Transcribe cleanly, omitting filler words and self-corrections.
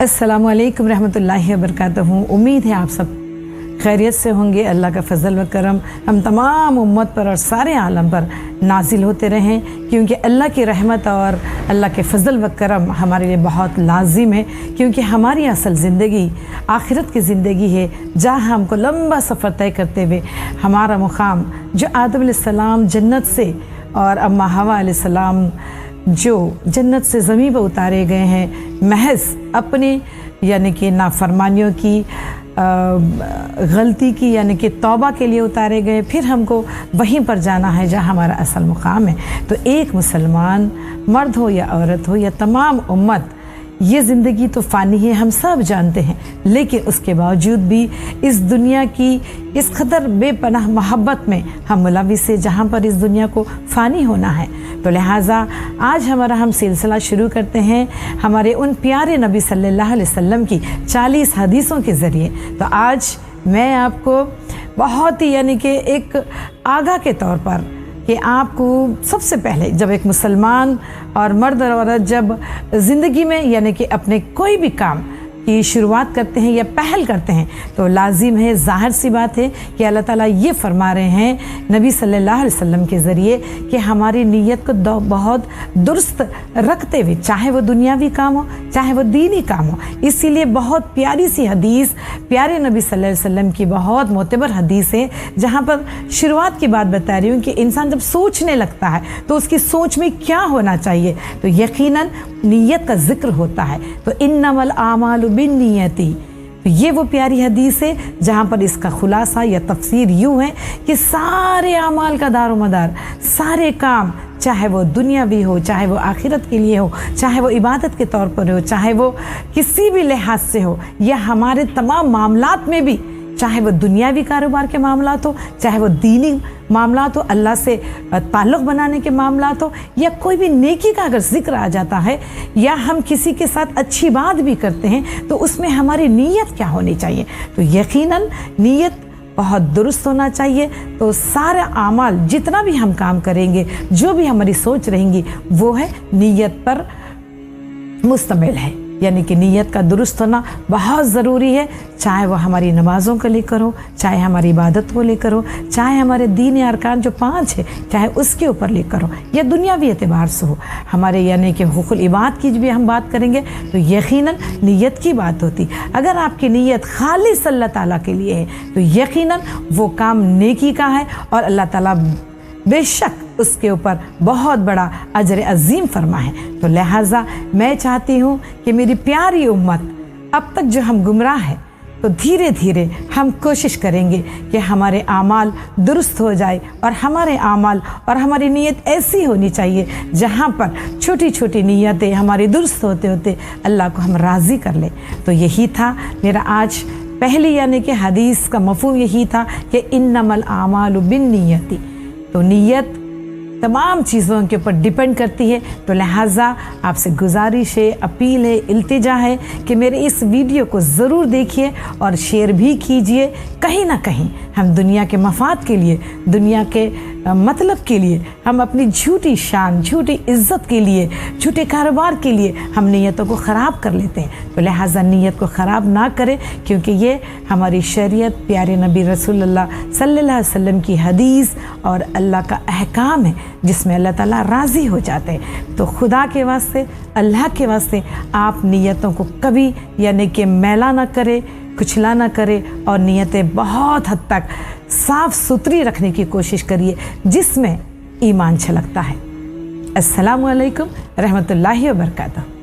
अस्सलामु अलैकुम रहमतुल्लाहि व बरकातहू। उम्मीद है आप सब खैरियत से होंगे। अल्लाह का फ़ज़ल व करम हम तमाम उम्मत पर और सारे आलम पर नाजिल होते रहें, क्योंकि अल्लाह की रहमत और अल्लाह के फ़ज़ल व करम हमारे लिए बहुत लाजिम है। क्योंकि हमारी असल ज़िंदगी आखिरत की ज़िंदगी है, जहाँ हमको लंबा सफ़र तय करते हुए हमारा मुकाम जो आदम अलैहिस्सलाम जन्नत से और अम्मा हवा अलैहिस्सलाम जो जन्नत से ज़मीन पर उतारे गए हैं, महज अपने यानी कि नाफरमानियों की गलती की यानी कि तौबा के लिए उतारे गए, फिर हमको वहीं पर जाना है जहाँ हमारा असल मुकाम है। तो एक मुसलमान मर्द हो या औरत हो या तमाम उम्मत, ये ज़िंदगी तो फ़ानी है, हम सब जानते हैं, लेकिन उसके बावजूद भी इस दुनिया की इस कदर बेपनाह मोहब्बत में हम मुलविस है, जहाँ पर इस दुनिया को फ़ानी होना है। तो लिहाजा आज हम सिलसिला शुरू करते हैं हमारे उन प्यारे नबी सल्लल्लाहु अलैहि वसल्लम की 40 हदीसों के ज़रिए। तो आज मैं आपको बहुत ही यानी कि एक आगाह के तौर पर कि आपको सबसे पहले जब एक मुसलमान और मर्द और औरत जब ज़िंदगी में यानी कि अपने कोई भी काम की शुरुआत करते हैं या पहल करते हैं, तो लाजिम है, ज़ाहिर सी बात है कि अल्लाह ताला ये फरमा रहे हैं नबी सल्लल्लाहु अलैहि वसल्लम के ज़रिए कि हमारी नीयत को बहुत दुरुस्त रखते हुए, चाहे वो दुनियावी काम हो चाहे वो दीनी काम हो। इसीलिए बहुत प्यारी सी हदीस, प्यारे नबी सल्लल्लाहु अलैहि वसल्लम की बहुत मोतबर हदीस है, जहाँ पर शुरुआत की बात बता रही हूँ कि इंसान जब सोचने लगता है तो उसकी सोच में क्या होना चाहिए, तो यकीनन नीयत का जिक्र होता है। तो इन्नमल आमालु बिन्नियति, तो ये वो प्यारी हदीस है जहाँ पर इसका खुलासा या तफसीर यूँ है कि सारे आमाल का दारोमदार, सारे काम, चाहे वो दुनियावी हो, चाहे वो आखिरत के लिए हो, चाहे वो इबादत के तौर पर हो, चाहे वो किसी भी लिहाज से हो, या हमारे तमाम मामलात में भी, चाहे वो दुनियावी कारोबार के मामलात हो, चाहे वो दीनी मामलात हो, अल्लाह से ताल्लुक़ बनाने के मामलात हो, या कोई भी नेकी का अगर जिक्र आ जाता है या हम किसी के साथ अच्छी बात भी करते हैं, तो उसमें हमारी नीयत क्या होनी चाहिए। तो यकीनन नीयत बहुत दुरुस्त होना चाहिए। तो सारा आमाल जितना भी हम काम करेंगे, जो भी हमारी सोच रहेंगी, वो है नीयत पर मुश्तमिल है, यानी कि नीयत का दुरुस्त होना बहुत ज़रूरी है। चाहे वह हमारी नमाज़ों को लेकर हो, चाहे हमारी इबादत को लेकर हो, चाहे हमारे दीन अरकान जो 5 है चाहे उसके ऊपर लेकर हो, या दुनियावी एतबार से हो, हमारे यानी कि हुकुल इबाद की भी हम बात करेंगे तो यकीनन नीयत की बात होती। अगर आपकी नीयत खालिस अल्लाह ताला के लिए है, तो यकीनन वो काम नेकी का है और अल्लाह ताला बेशक उसके ऊपर बहुत बड़ा अजर अजीम फरमा है। तो लिहाजा मैं चाहती हूँ कि मेरी प्यारी उम्मत, अब तक जो हम गुमराह हैं, तो धीरे धीरे हम कोशिश करेंगे कि हमारे आमाल दुरुस्त हो जाए और हमारे आमाल और हमारी नीयत ऐसी होनी चाहिए जहाँ पर छोटी छोटी नीयतें हमारी दुरुस्त होते होते अल्लाह को हम राज़ी कर लें। तो यही था मेरा आज पहली यानी कि हदीस का मफ़हूम यही था कि इन्नमल आमालु बिन्नियति। तो नीयत तमाम चीज़ों के ऊपर डिपेंड करती है। तो लिहाजा आपसे गुजारिश है, अपील है, इल्तिजा है कि मेरे इस वीडियो को ज़रूर देखिए और शेयर भी कीजिए। कहीं ना कहीं हम दुनिया के मफाद के लिए, दुनिया के मतलब के लिए, हम अपनी झूठी शान, झूठी इज़्ज़त के लिए, झूठे कारोबार के लिए हम नीयतों को ख़राब कर लेते हैं। तो लिहाजा नीयत को ख़राब ना करें, क्योंकि ये हमारी शरीयत, प्यारे नबी रसूलुल्लाह सल्लल्लाहु अलैहि वसल्लम की हदीस और अल्लाह का अहकाम है, जिसमें अल्लाह ताला राज़ी हो जाते हैं। तो खुदा के वास्ते, अल्लाह के वास्ते आप नीयतों को कभी यानी कि मैला ना करें, कुचला ना करें, और नीयतें बहुत हद तक साफ़ सुथरी रखने की कोशिश करिए, जिसमें ईमान छलकता है। अस्सलामु अलैकुम रहमतुल्लाहि व बरकातहू।